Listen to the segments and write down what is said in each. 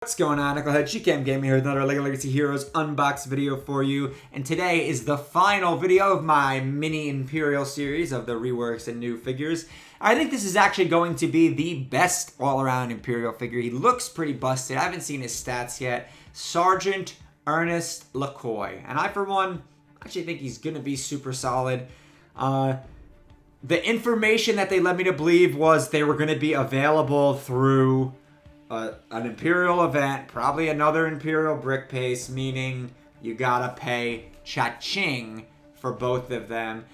What's going on, Knucklehead? GCam Gaming here with another LEGO Legacy Heroes unbox video for you. And today is the final video of my mini Imperial series of the reworks and new figures. I think this is actually going to be the best all-around Imperial figure. He looks pretty busted. I haven't seen his stats yet. Sergeant Ernest LaQuay. And I, for one, actually think he's going to be super solid. The information that they led me to believe was they were going to be available through an Imperial event, probably another Imperial brick paste, meaning you gotta pay cha-ching for both of them.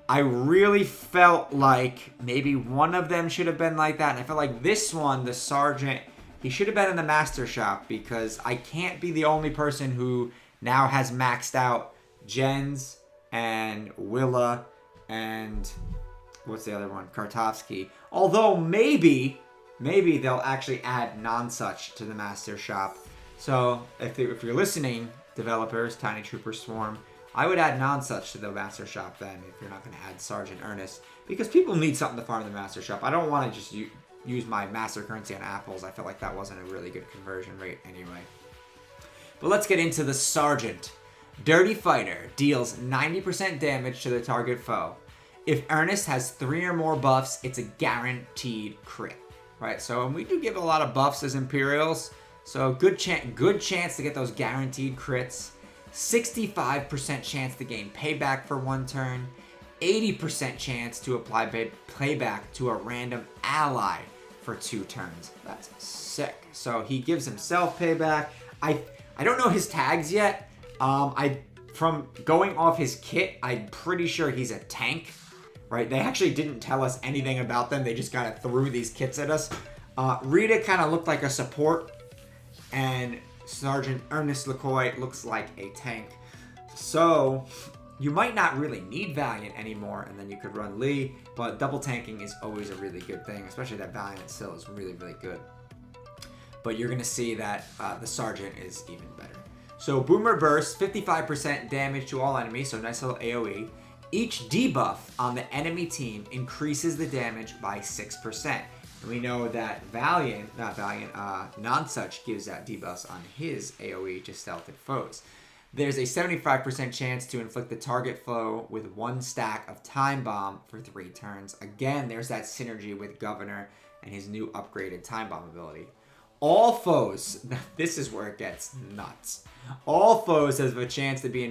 I really felt like maybe one of them should have been like that, and I felt like this one, the Sergeant, he should have been in the Master Shop, because I can't be the only person who now has maxed out Jens and Willa and what's the other one? Kartovsky. Although maybe they'll actually add non-such to the Master Shop. So if you're listening, developers, Tiny Trooper Swarm, I would add non-such to the Master Shop then if you're not going to add Sergeant Ernest. Because people need something to farm in the Master Shop. I don't want to just use my Master Currency on apples. I felt like that wasn't a really good conversion rate anyway. But let's get into the Sergeant. Dirty Fighter deals 90% damage to the target foe. If Ernest has 3 or more buffs, it's a guaranteed crit. Right, so we do give a lot of buffs as Imperials, so good chance to get those guaranteed crits. 65% chance to gain payback for 1 turn. 80% chance to apply payback to a random ally for 2 turns. That's sick. So he gives himself payback. I don't know his tags yet. From going off his kit, I'm pretty sure he's a tank. Right, they actually didn't tell us anything about them. They just kind of threw these kits at us. Rita kind of looked like a support, and Sergeant Ernest LaQuay looks like a tank. So you might not really need Valiant anymore, and then you could run Lee, but double tanking is always a really good thing, especially that Valiant still is really, really good. But you're going to see that the Sergeant is even better. So Boomer Burst, 55% damage to all enemies, so nice little AoE. Each debuff on the enemy team increases the damage by 6%. And we know that non-such gives out debuffs on his AoE to stealthed foes. There's a 75% chance to inflict the target foe with 1 stack of Time Bomb for 3 turns. Again, there's that synergy with Governor and his new upgraded Time Bomb ability. All foes, this is where it gets nuts. All foes have a chance to be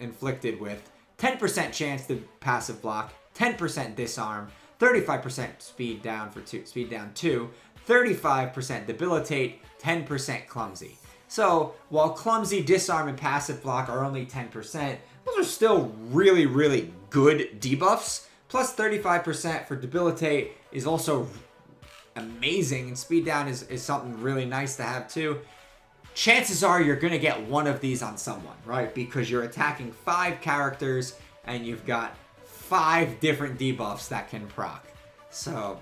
inflicted with 10% chance to passive block, 10% disarm, 35% speed down 2, 35% debilitate, 10% clumsy. So while clumsy, disarm, and passive block are only 10%, those are still really, really good debuffs. Plus 35% for debilitate is also amazing, and speed down is something really nice to have too. Chances are you're going to get one of these on someone, right? Because you're attacking 5 characters and you've got 5 different debuffs that can proc. So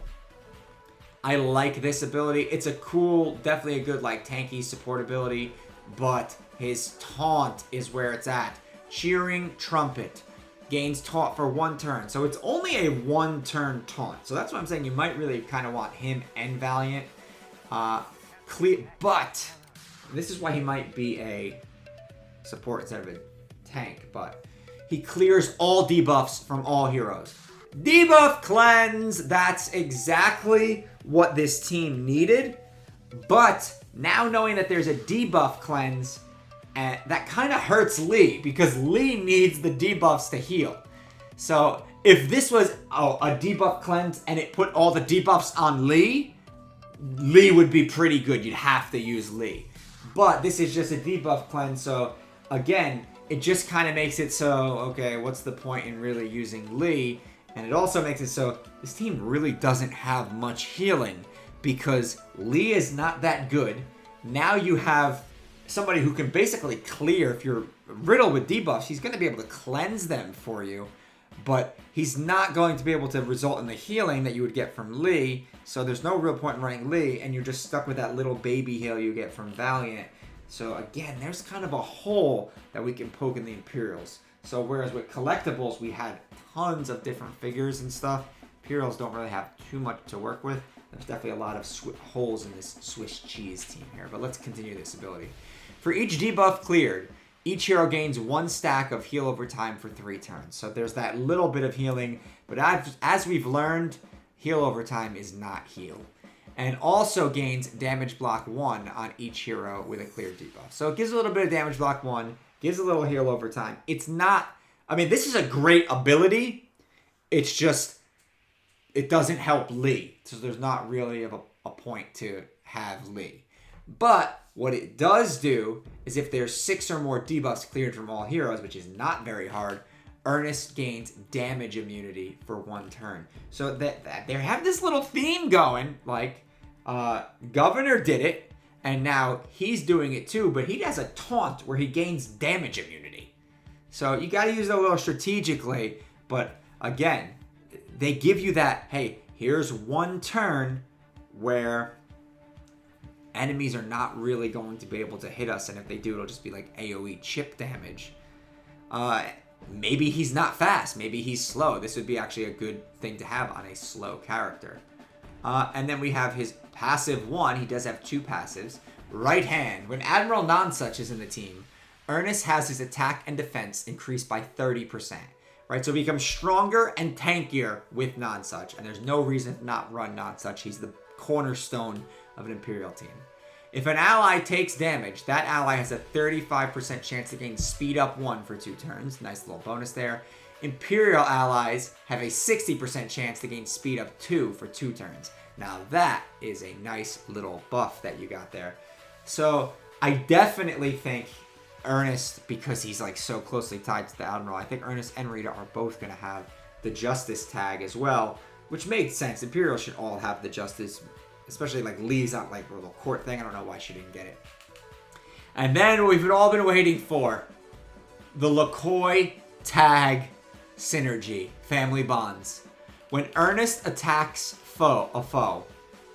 I like this ability. It's a cool, definitely a good like tanky support ability, but his taunt is where it's at. Cheering Trumpet gains taunt for 1 turn. So it's only a 1 turn taunt. So that's what I'm saying. You might really kind of want him and Valiant. But this is why he might be a support instead of a tank, but he clears all debuffs from all heroes. Debuff cleanse, that's exactly what this team needed. But now knowing that there's a debuff cleanse, that kind of hurts Lee, because Lee needs the debuffs to heal. So if this was a debuff cleanse and it put all the debuffs on Lee, Lee would be pretty good. You'd have to use Lee. But this is just a debuff cleanse, so again, it just kind of makes it so, okay, what's the point in really using Lee? And it also makes it so this team really doesn't have much healing, because Lee is not that good. Now you have somebody who can basically clear. If you're riddled with debuffs, he's going to be able to cleanse them for you, but he's not going to be able to result in the healing that you would get from Lee. So there's no real point in running Lee, and you're just stuck with that little baby heal you get from Valiant. So again, there's kind of a hole that we can poke in the Imperials. So whereas with collectibles, we had tons of different figures and stuff, Imperials don't really have too much to work with. There's definitely a lot of holes in this Swiss cheese team here, but let's continue this ability. For each debuff cleared, each hero gains 1 stack of heal over time for 3 turns. So there's that little bit of healing, but as we've learned, heal over time is not heal. And also gains damage block 1 on each hero with a clear debuff. So it gives a little bit of damage block 1, gives a little heal over time. It's not, I mean, this is a great ability. It's just, it doesn't help Lee. So there's not really a point to have Lee. But what it does do is if there's 6 or more debuffs cleared from all heroes, which is not very hard, Ernest gains damage immunity for 1 turn. So that they have this little theme going, like Governor did it, and now he's doing it too, but he has a taunt where he gains damage immunity. So you got to use that a little strategically, but again, they give you that, hey, here's 1 turn where enemies are not really going to be able to hit us, and if they do, it'll just be like AoE chip damage. Maybe he's not fast. Maybe he's slow. This would be actually a good thing to have on a slow character. And then we have his passive 1. He does have 2 passives. Right hand. When Admiral Nonsuch is in the team, Ernest has his attack and defense increased by 30%. Right, so he becomes stronger and tankier with Nonsuch, and there's no reason to not run Nonsuch. He's the cornerstone of an Imperial team. If an ally takes damage, that ally has a 35% chance to gain speed up 1 for 2 turns. Nice little bonus there. Imperial allies have a 60% chance to gain speed up 2 for 2 turns. Now that is a nice little buff that you got there. So I definitely think Ernest, because he's like so closely tied to the Admiral, I think Ernest and Rita are both going to have the Justice tag as well, which makes sense. Imperial should all have the Justice, especially like Lee's not like a little court thing. I don't know why she didn't get it. And then we've all been waiting for the LaQuay tag synergy, family bonds. When Ernest attacks a foe,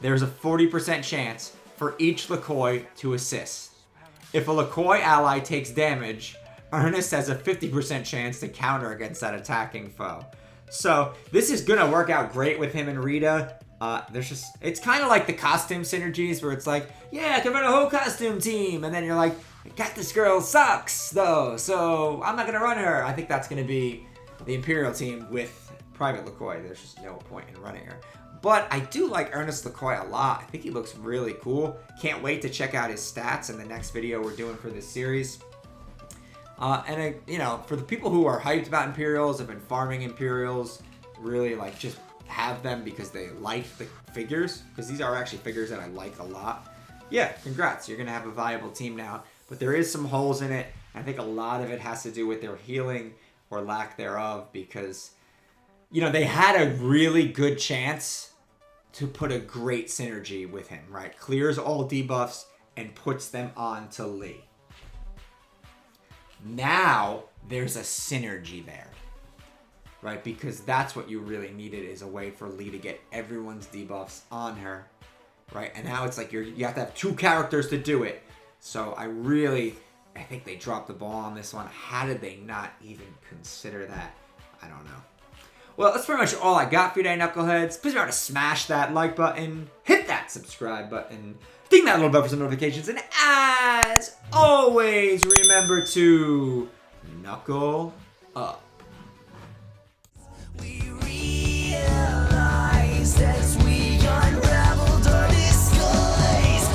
there's a 40% chance for each LaQuay to assist. If a LaQuay ally takes damage, Ernest has a 50% chance to counter against that attacking foe. So this is going to work out great with him and Rita. It's kind of like the costume synergies where it's like, yeah, I can run a whole costume team. And then you're like, got this girl sucks though, so I'm not going to run her. I think that's going to be the Imperial team with Private LaQuay. There's just no point in running her. But I do like Ernest LaQuay a lot. I think he looks really cool. Can't wait to check out his stats in the next video we're doing for this series. For the people who are hyped about Imperials, have been farming Imperials, really like just have them because they like the figures, because these are actually figures that I like a lot. Yeah, congrats. You're going to have a viable team now. But there is some holes in it. I think a lot of it has to do with their healing or lack thereof, because, they had a really good chance to put a great synergy with him, right? Clears all debuffs and puts them on to Lee. Now there's a synergy there, right? Because that's what you really needed, is a way for Lee to get everyone's debuffs on her, right? And now it's like you have to have 2 characters to do it. So I think they dropped the ball on this one. How did they not even consider that? I don't know. Well, that's pretty much all I got for you today, Knuckleheads. Please remember to smash that like button, hit that subscribe button, ding that little bell for some notifications, and as always, remember to knuckle up. We realized as we unraveled our disguise,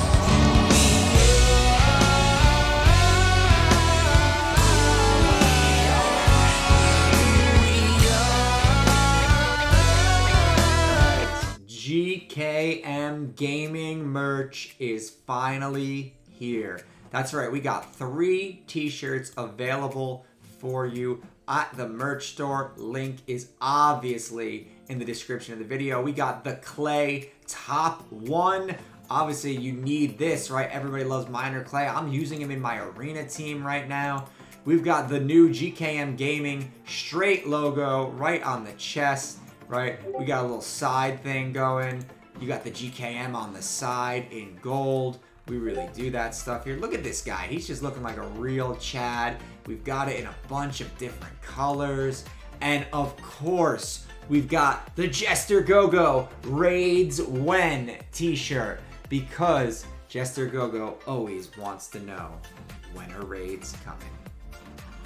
GKM Gaming merch is finally here. That's right, we got 3 t-shirts available for you at the merch store. Link is obviously in the description of the video. We got the Clay Top 1. Obviously, you need this, right? Everybody loves Minor Clay. I'm using him in my arena team right now. We've got the new GKM Gaming straight logo right on the chest. Right, we got a little side thing going. You got the GKM on the side in gold. We really do that stuff here. Look at this guy. He's just looking like a real Chad. We've got it in a bunch of different colors. And of course, we've got the Jester Go-Go Raids When t-shirt, because Jester Go-Go always wants to know when are raids coming.